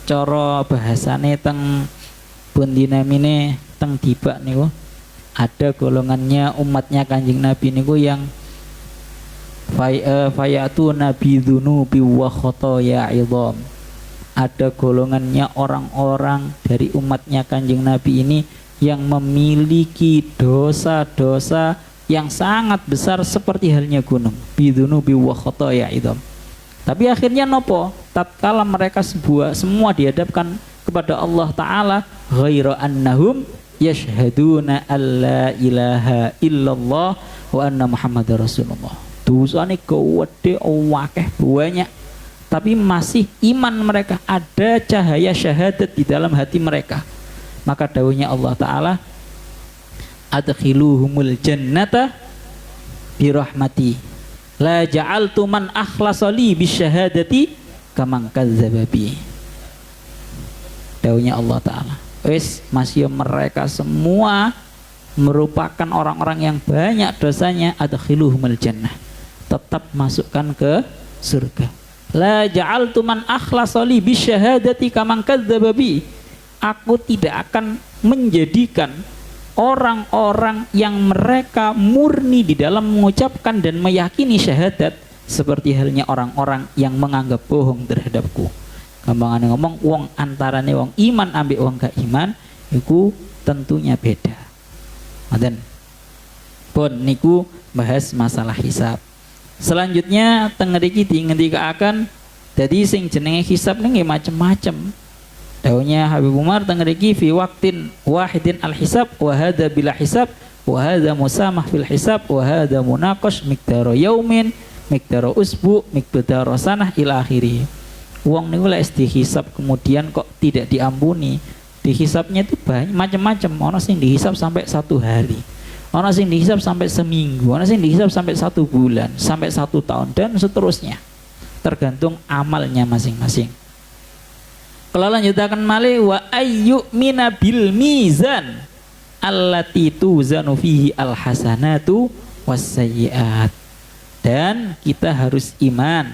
cara bahasane teng pundi namine teng dibak niku ada golongannya umatnya Kanjeng Nabi niku yang fayatu nabi dzunubi wa khotoya idham. Ada golongannya orang-orang dari umatnya Kanjeng Nabi ini yang memiliki dosa-dosa yang sangat besar seperti halnya gunung, bidzunubi wa khotoya idham. Tapi akhirnya nopo? Tatkala mereka semua dihadapkan kepada Allah Ta'ala, ghaira annahum yashhaduna alla ilaha illallah wa anna muhammadar rasulullah. Dosane gede akeh banyak, tapi masih iman mereka, ada cahaya syahadat di dalam hati mereka. Maka dawuhnya Allah Ta'ala, adkhiluhumul jannata birahmati la ja'altu man akhlasali bisyahadati kaman kadzdzaba bi. Dawuhnya Allah Ta'ala, wis masih mereka semua merupakan orang-orang yang banyak dosanya, adkhiluhumul jannah, tetap masukkan ke surga. La ja'altu man akhlasali bisyahadati kaman kadzdzaba bi. Aku tidak akan menjadikan orang-orang yang mereka murni di dalam mengucapkan dan meyakini syahadat seperti halnya orang-orang yang menganggap bohong terhadapku. Gampangane ngomong, wong antarane wong iman ambek wong gak iman iku tentunya beda. Ngoten. Pun niku bahas masalah hisab. Selanjutnya teng mriki dingendikaken dadi sing jenenge hisab niki macem-macem. Dawuhnya Habib Umar teng mriki fi waqtin wahidin al hisab wa hadza bila hisab wa hadza musamah fil hisab wa hadza munaqash miqdaru yaumin miqdaru usbu miqdaru sanah ila akhiri. Wong niku lek dihisab kemudian kok tidak diampuni, dihisabnya itu banyak macam-macam. Ono sing dihisab sampai 1 hari, ono sing dihisab sampai seminggu, ono sing dihisab sampai 1 bulan, sampai 1 tahun dan seterusnya, tergantung amalnya masing-masing. Kalau lanjutakan malih wa ayyu mina bil mizan allati tuzanu fihi al hasanatu wasayyiat. Dan kita harus iman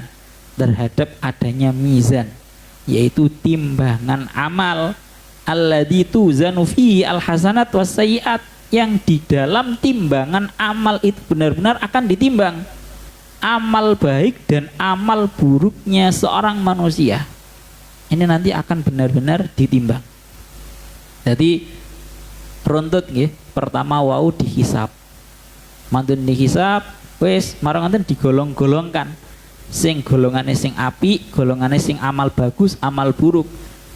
terhadap adanya mizan, yaitu timbangan amal, alladzi tuzanu fihi al hasanat wasayyiat, yang di dalam timbangan amal itu benar-benar akan ditimbang amal baik dan amal buruknya seorang manusia. Ini nanti akan benar-benar ditimbang. Jadi runtut nggih, pertama wau dihisab. Mantun dihisab, wis marang ngoten digolong-golongkan. Sing golongane sing apik, golongane sing amal bagus, amal buruk.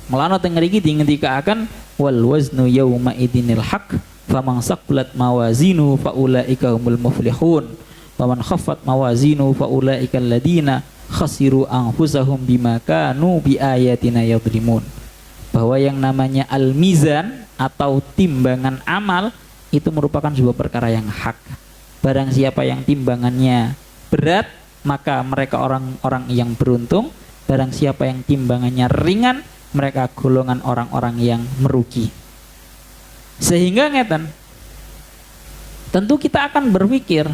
Mulane teng mriki dingendikaken wal waznu yauma idinil haq faman saqulat mawazinu faulaika humul muflihun wa man khaffat mawazinu faulaika alladziina khasiru anfusahum bima kanu biayatina yadhlimun. Bahwa yang namanya al-mizan atau timbangan amal itu merupakan sebuah perkara yang hak. Barang siapa yang timbangannya berat, maka mereka orang-orang yang beruntung. Barang siapa yang timbangannya ringan, mereka golongan orang-orang yang merugi. Sehingga ngeten, tentu kita akan berpikir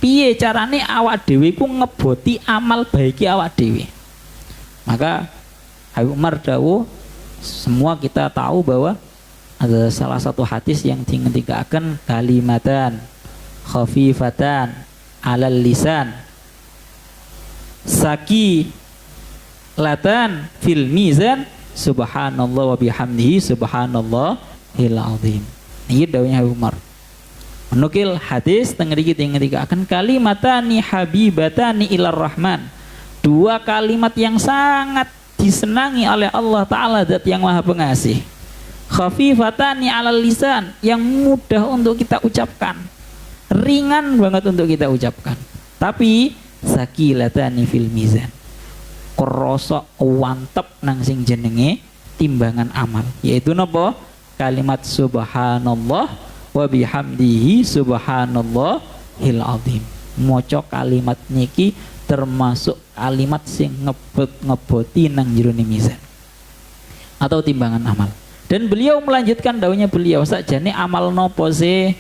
piye carane awak dhewe ku ngeboti amal baiki awak dhewe. Maka Habib Umar dawuh, semua kita tahu bahwa ada salah satu hadis yang dingendikaken kalimatan khafifatan alal lisan saki latan fil mizan subhanallah wa bihamdihi subhanallahil azim. Ini dawuhnya Habib Umar. Menukil hadis tengriki dingendikaken kalimatani habibatani ilar rahman. Dua kalimat yang sangat disenangi oleh Allah Ta'ala, Zat yang Maha Pengasih. Khafifatani alal lisan, yang mudah untuk kita ucapkan, ringan banget untuk kita ucapkan, tapi sakilatani fil mizan, krasa wantep nang sing jenenge timbangan amal, yaitu napa? Kalimat subhanallah wa bihamdihi subhanallahil azim. Maca kalimat niki termasuk kalimat sing ngeboti nang jerone mizan atau timbangan amal. Dan beliau melanjutkan daunnya beliau, sakjane amal nopo sing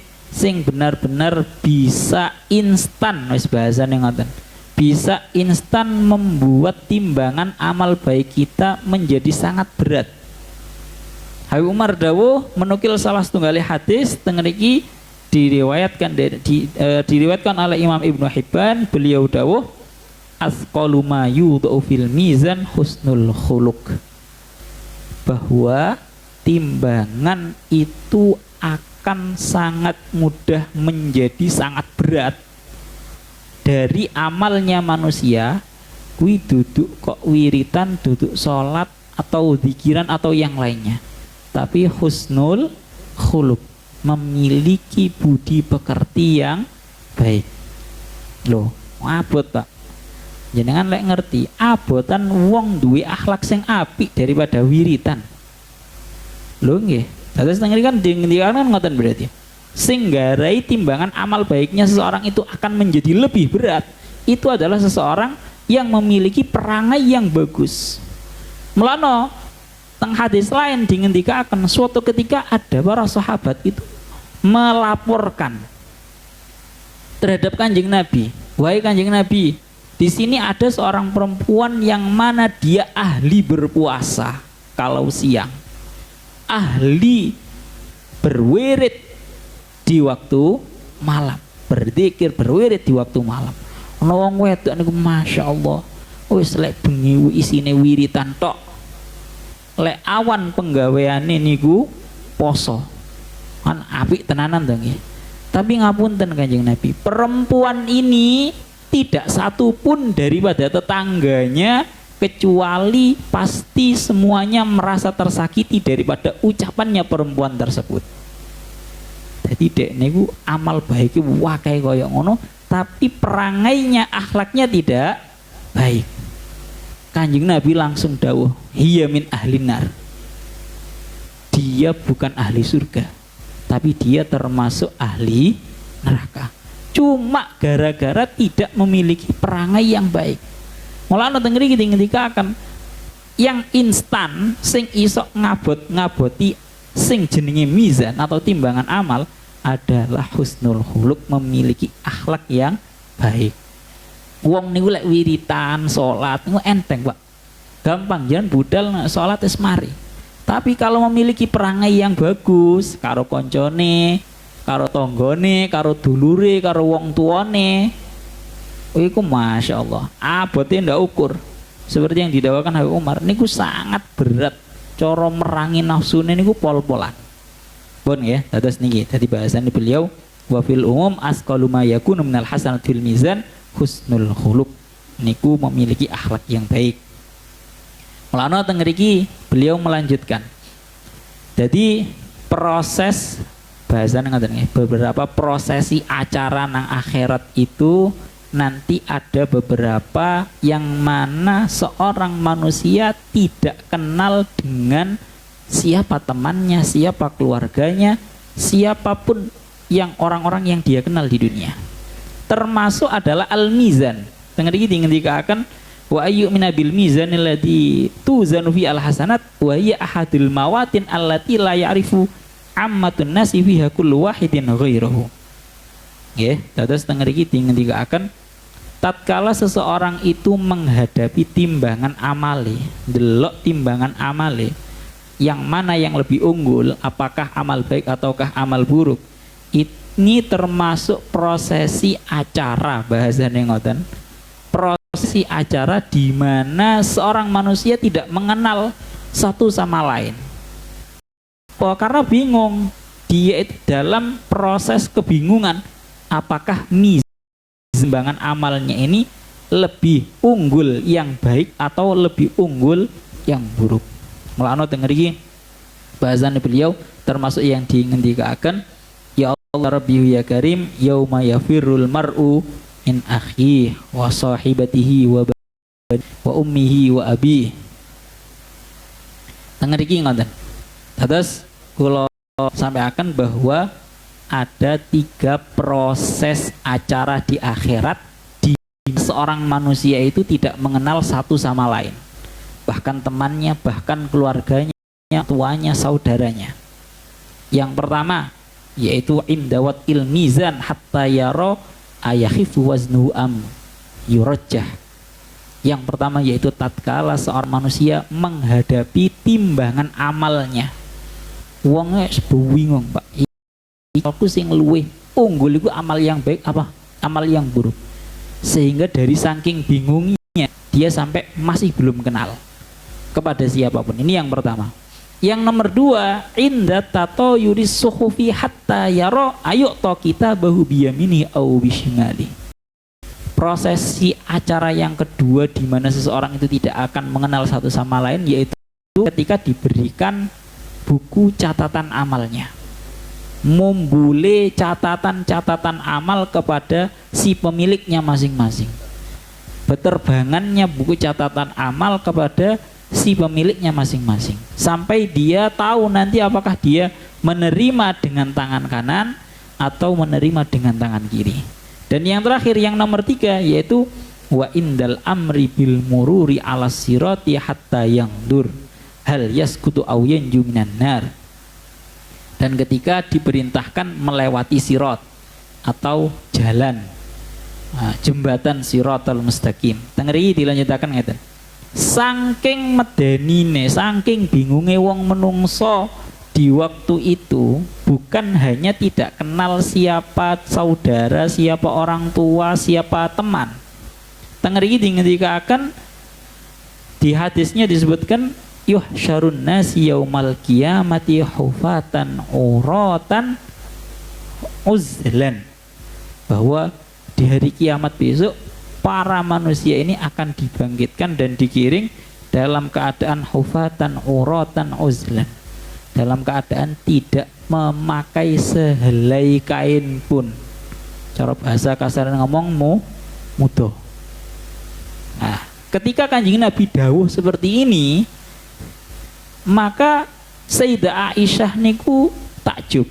benar-benar bisa instan, wis bahasane ngoten. Bisa instan membuat timbangan amal baik kita menjadi sangat berat. Habib Umar dawuh menukil salah setunggal hadis tengriki diriwayatkan oleh Imam Ibnu Hibban, beliau dawuh asqalu ma yudau fil mizan husnul khuluq, bahwa timbangan itu akan sangat mudah menjadi sangat berat dari amalnya manusia kui duduk kok wiritan, duduk sholat atau zikiran atau yang lainnya, tapi husnul khuluq, memiliki budi pekerti yang baik. Loh, abot Pak, jenengan lek ngerti abotan wong duwe akhlak sing apik daripada wiritan. Lho nggih, terus ngerti kan dingendikan ngoten berarti. Sing garai timbangan amal baiknya seseorang itu akan menjadi lebih berat. Itu adalah seseorang yang memiliki perangai yang bagus. Mulane teng hadis lain dingendikaken suatu ketika ada para sahabat itu melaporkan terhadap Kanjeng Nabi, wahai Kanjeng Nabi, di sini ada seorang perempuan yang mana dia ahli berpuasa kalau siang, ahli berwirid di waktu malam, berzikir berwirid di waktu malam. Ana wong wedok niku masyaallah wis lek bengi isine wiritan tok, lek awan penggaweane niku poso. Kan apik tenanan to nggih. Tapi ngapunten Kanjeng Nabi, perempuan ini tidak satu pun daripada tetangganya kecuali pasti semuanya merasa tersakiti daripada ucapannya perempuan tersebut. Jadi dek niku amal baik wakai koyo ngono, tapi perangainya akhlaknya tidak baik. Kanjeng Nabi langsung dawuh, hiya min ahlinar. Dia bukan ahli surga, tapi dia termasuk ahli neraka. Cuma gara-gara tidak memiliki perangai yang baik. Mulane teng mriki ngendikaken yang instan sing iso ngaboti sing jenenge mizan atau timbangan amal adalah husnul khuluq, memiliki akhlak yang baik. Wong niku lek wiritan salat niku enteng, Pak. Gampang jan budal salat wis mari. Tapi kalau memiliki perangai yang bagus karo koncone, karo tonggone, karo dulure, karo wong tuane, iku masya Allah abote ndak ukur. Seperti yang didawakan Habib Umar niku sangat berat, cara merangi nafsune niku pol-polan. Pun ya, dados niki dadi bahasan beliau wa fil umum asqalu ma yakunu minal hasanat fil mizan husnul khuluq, niku memiliki akhlak yang baik. Mulane teng mriki beliau melanjutkan. Jadi proses bahasan ngaten nggih, beberapa prosesi acara nang akhirat itu nanti ada beberapa yang mana seorang manusia tidak kenal dengan siapa temannya, siapa keluarganya, siapapun yang orang-orang yang dia kenal di dunia. Termasuk adalah al-mizan. Tengah iki dingendikaken wa ayyu minabil mizan alladhi tuzanu fi al-hasanat wa hiya ahadul mawatin allati la ya'rifu ammatun nasi fiha kullu wahidin ghairahu. Nggih, dados teng mriki dingendikaken tatkala seseorang itu menghadapi timbangan amale, delok timbangan amale, yang mana yang lebih unggul, apakah amal baik ataukah amal buruk. Ini termasuk prosesi acara, bahasane ngoten. Prosesi acara di mana seorang manusia tidak mengenal satu sama lain. Oh, karena bingung, dia itu dalam proses kebingungan, apakah timbangan amalnya ini lebih unggul yang baik atau lebih unggul yang buruk. Mulane teng mriki bahasan beliau termasuk yang dingendikaken, ya Allah Rabbi ya Karim yauma yafirul mar'u min akhi wa sahibatihi wa ummihi wa abi. Teng mriki ngoten. Terus kula sampaikan bahwa ada 3 proses acara di akhirat di seorang manusia itu tidak mengenal satu sama lain, bahkan temannya, bahkan keluarganya, tuanya, saudaranya. Yang pertama yaitu indawat ilmizan hatta yaro ayakhifu waznu am yurajjah. Yang pertama yaitu tatkala seorang manusia menghadapi timbangan amalnya, wongnya bingung, Pak, aku sing luwih unggul itu amal yang baik apa amal yang buruk, sehingga dari saking bingungnya dia sampai masih belum kenal kepada siapapun. Ini yang pertama. Yang nomor 2, inda tato yuris suhufi hatta yaro ayuk to kita bahu biyamini au bishimali. Prosesi acara yang kedua di mana seseorang itu tidak akan mengenal satu sama lain, yaitu ketika diberikan buku catatan amalnya, membule catatan-catatan amal kepada si pemiliknya masing-masing. Beterbangannya buku catatan amal kepada si pemiliknya masing-masing, sampai dia tahu nanti apakah dia menerima dengan tangan kanan atau menerima dengan tangan kiri. Dan yang terakhir, yang nomor 3, yaitu wa indal amri bil mururi alas sirati hatta yangdur hal yaskutu aw yanju minan nar. Dan ketika diperintahkan melewati sirat atau jalan, jembatan siratal mustaqim, tengeri dilanjutakan ngeten. Saking medenine, saking bingunge wong menungso di waktu itu, bukan hanya tidak kenal siapa saudara, siapa orang tua, siapa teman. Tengeri dingendikaken di hadisnya disebutkan yuhsyarun nasi yaumal qiyamati hufatan uratan uzlan, bahwa di hari kiamat besok para manusia ini akan dibangkitkan dan digiring dalam keadaan hufatan uratan uzlan, dalam keadaan tidak memakai sehelai kain pun. Cara bahasa kasar ngomong mudo. Nah, ketika Kanjeng Nabi dawuh seperti ini, maka Sayyidah Aisyah niku takjub.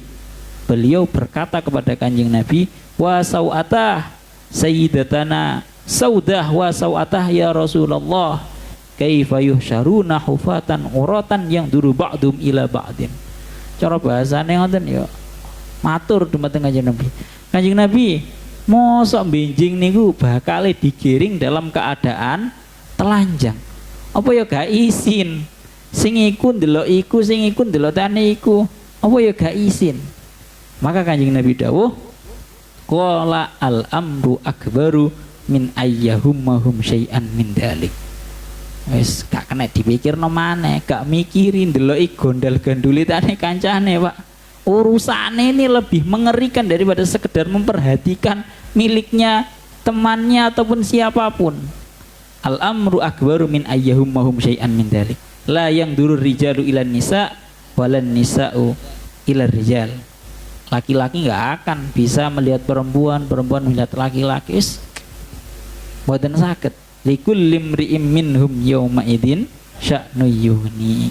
Beliau berkata kepada Kanjeng Nabi, wa sau'atah sayyidatana saudah wa sau'atah ya Rasulullah kaifa yuhsyaruna hufatan uratan yang duru ba'dum ila ba'din. Cara bahasane ngoten ya, matur dumateng Kanjeng Nabi. Kanjeng Nabi, mosok benjing niku bakal digiring dalam keadaan telanjang. Apa ya gak izin? Sing iku ndelok iku, sing iku ndelok tane iku. Apa ya gak izin? Maka Kanjeng Nabi dawuh, qala al amru akbaru min ayyahummahum syai'an min dalik. Wis gak kena dipikirno maneh, gak mikirin ndeloki gondal-gandulitane kancane, Pak. Urusane ini lebih mengerikan daripada sekedar memperhatikan miliknya, temannya ataupun siapapun. Al amru akbaru min ayyahummahum syai'an min dalik. La yang durur rijalu ilan nisa walan nisa'u ilar rijal. Laki-laki nggak akan bisa melihat perempuan, perempuan melihat laki-laki. Mboten saged. Likulli imri'im minhum yauma idzin sya'nu yughni.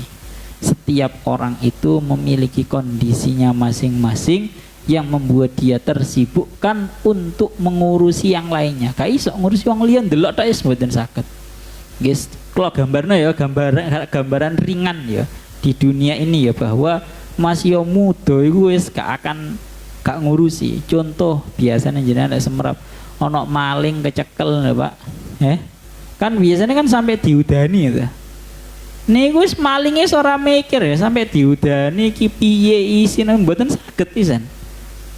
Setiap orang itu memiliki kondisinya masing-masing yang membuat dia tersibukkan untuk mengurusi yang lainnya. Ka iso ngurusi wong liya ndelok tok wis mboten saged. Guys, kalau gambarnya ya gambaran ringan ya di dunia ini ya, bahwa masih muda itu wis gak akan gak ngurusi. Contoh biasanya jenengan nek semerap ono maling kecekel lho Pak. Kan biasanya kan sampai diudani itu. Niku wis malinge ora mikir ya sampai diudani iki piye isine mboten saged pisan.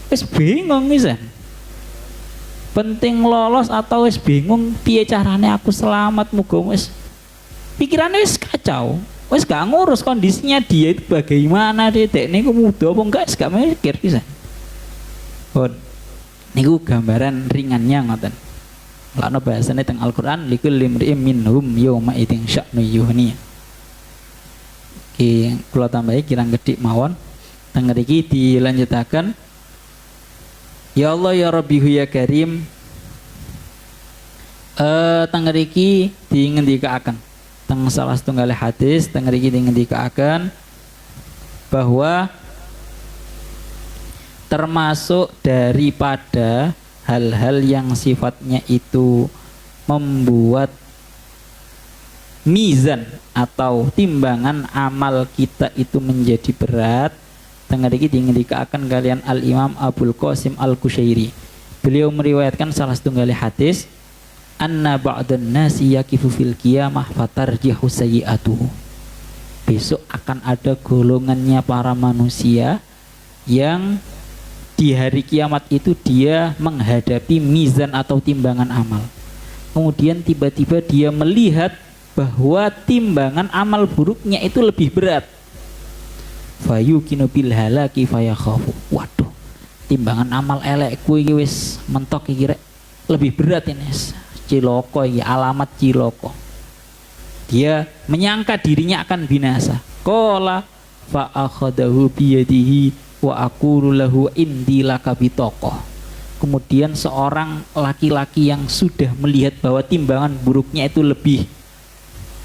Wis bingung pisan. Penting lolos atau wis bingung piye carane aku selamat, muga wis pikirannya wis kacau. Wis gak ngurus kondisinya dia itu bagaimana dek niku muda apa enggak, wis gak mikir pisan. Pun niku gambaran ringannya ngoten. Lakno bahasane teng Al-Qur'an likul limri'im minhum yawma idzin sya'nu yuhni. Ki kula tambahi kirang gedhik mawon. Teng mriki dilanjutaken. Ya Allah ya Rabbihu ya Karim. Teng mriki dingendikaaken teng salah setunggal hadis teng mriki dingendikaaken bahwa termasuk daripada hal-hal yang sifatnya itu membuat mizan atau timbangan amal kita itu menjadi berat. Tengah iki dingendikaaken kalian Al-Imam Abul Qasim Al-Qushairi. Beliau meriwayatkan salah setunggal hadis, anna ba'dan nasi yakifu fil qiyamah fatarjihu sayyi'atuhu. Besok akan ada golongannya para manusia yang di hari kiamat itu dia menghadapi mizan atau timbangan amal. Kemudian tiba-tiba dia melihat bahwa timbangan amal buruknya itu lebih berat. Fayukinu bil halaki fayakhafu. Waduh, timbangan amal elekku iki wis mentok iki rek. Lebih berat ini. Ciloko iki, alamat ciloko. Dia menyangka dirinya akan binasa. Qala fa akhadahu biyadihi wa aqulu lahu indi laka bitaqah. Kemudian seorang laki-laki yang sudah melihat bahwa timbangan buruknya itu lebih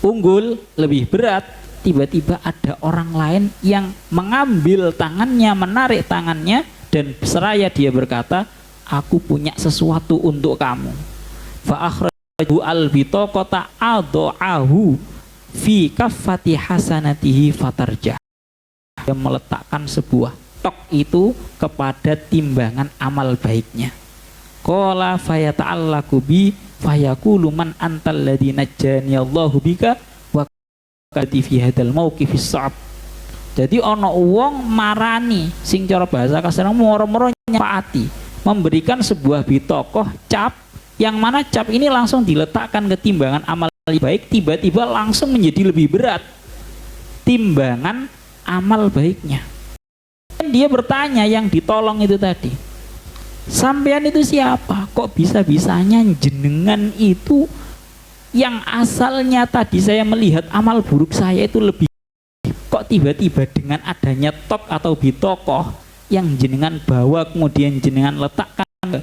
unggul, lebih berat, tiba-tiba ada orang lain yang mengambil tangannya, menarik tangannya, dan seraya dia berkata, aku punya sesuatu untuk kamu. Fa akhraju al-bitaqata adha'ahu fi kaffati hasanatihi fatarjah. Dia meletakkan sebuah tok itu kepada timbangan amal baiknya. Qala fayata'allaku bi fayaqulu man antal ladzi najjani Allahu bika wa qati fi hadzal mauqifis sha'b. Jadi ana wong marani sing cara bahasa kasar moro-moro nyapaati, memberikan sebuah bitokoh cap yang mana cap ini langsung diletakkan ke timbangan amal baik, tiba-tiba langsung menjadi lebih berat timbangan amal baiknya. Dan dia bertanya yang ditolong itu tadi, sampean itu siapa? Kok bisa-bisanya jenengan itu yang asalnya tadi saya melihat amal buruk saya itu lebih, kok tiba-tiba dengan adanya tok atau bitokoh yang jenengan bawa kemudian jenengan letakkan ke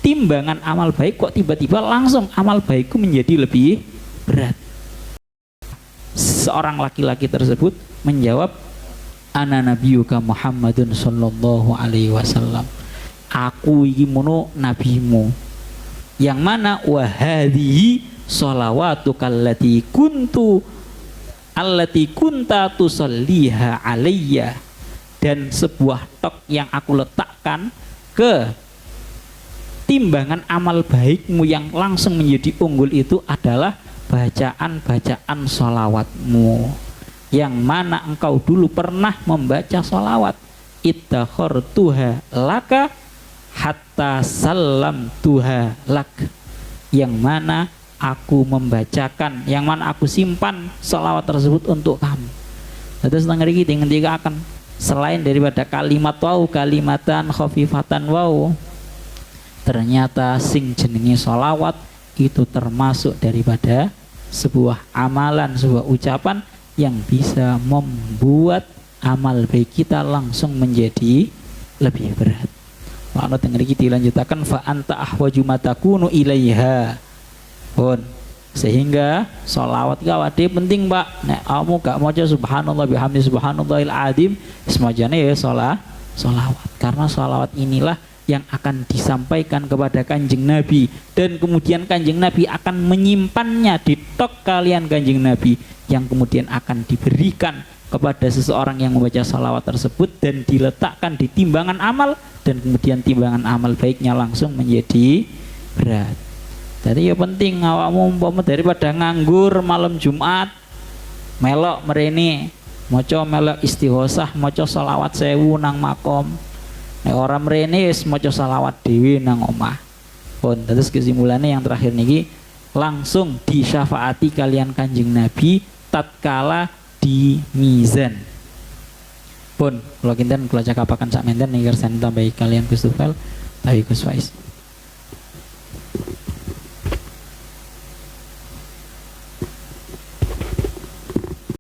timbangan amal baik, kok tiba-tiba langsung amal baikku menjadi lebih berat? Seorang laki-laki tersebut menjawab, ana nabiyuka Muhammadun sallallahu alaihi wasallam. Aku iki mono nabimu, yang mana wahadhihi sholawatuka allati kunta tusalliha alayya. Dan sebuah tok yang aku letakkan ke timbangan amal baikmu yang langsung menjadi unggul itu adalah bacaan-bacaan sholawatmu, yang mana engkau dulu pernah membaca sholawat. Ittakhortuha laka hatta salam tuha lak, yang mana aku membacakan, yang mana aku simpan sholawat tersebut untuk kamu. Terus setengah ini dengan tiga akan selain daripada kalimat wau, kalimatan khafifatan wau, ternyata sing jenenge sholawat itu termasuk daripada sebuah amalan, sebuah ucapan yang bisa membuat amal baik kita langsung menjadi lebih berat. Makna tengah kita dilanjutkan fa anta ahwaju matakunu ilaiha. Pun sehingga sholawat gawade penting Pak. Nek kamu gak maca subhanallah bihamdi subhanallahil azim, semajane ya sholawat. Karena sholawat inilah yang akan disampaikan kepada Kanjeng Nabi, dan kemudian Kanjeng Nabi akan menyimpannya di tok kalian Kanjeng Nabi, yang kemudian akan diberikan kepada seseorang yang membaca sholawat tersebut dan diletakkan di timbangan amal dan kemudian timbangan amal baiknya langsung menjadi berat. Jadi ya penting awakmu umpama daripada nganggur malam Jumat melok merene maca melok istighosah maca selawat 1000 nang makom. Nek ora mrene wis maca selawat dhewe nang omah. Pun terus kesimpulannya yang terakhir niki langsung disyafaati kalian Kanjeng Nabi tatkala di mizan. Pun kula kinten kula cakapaken sak menten niki kersane tambahi kalian Gus Tufel tawi Gus Faiz.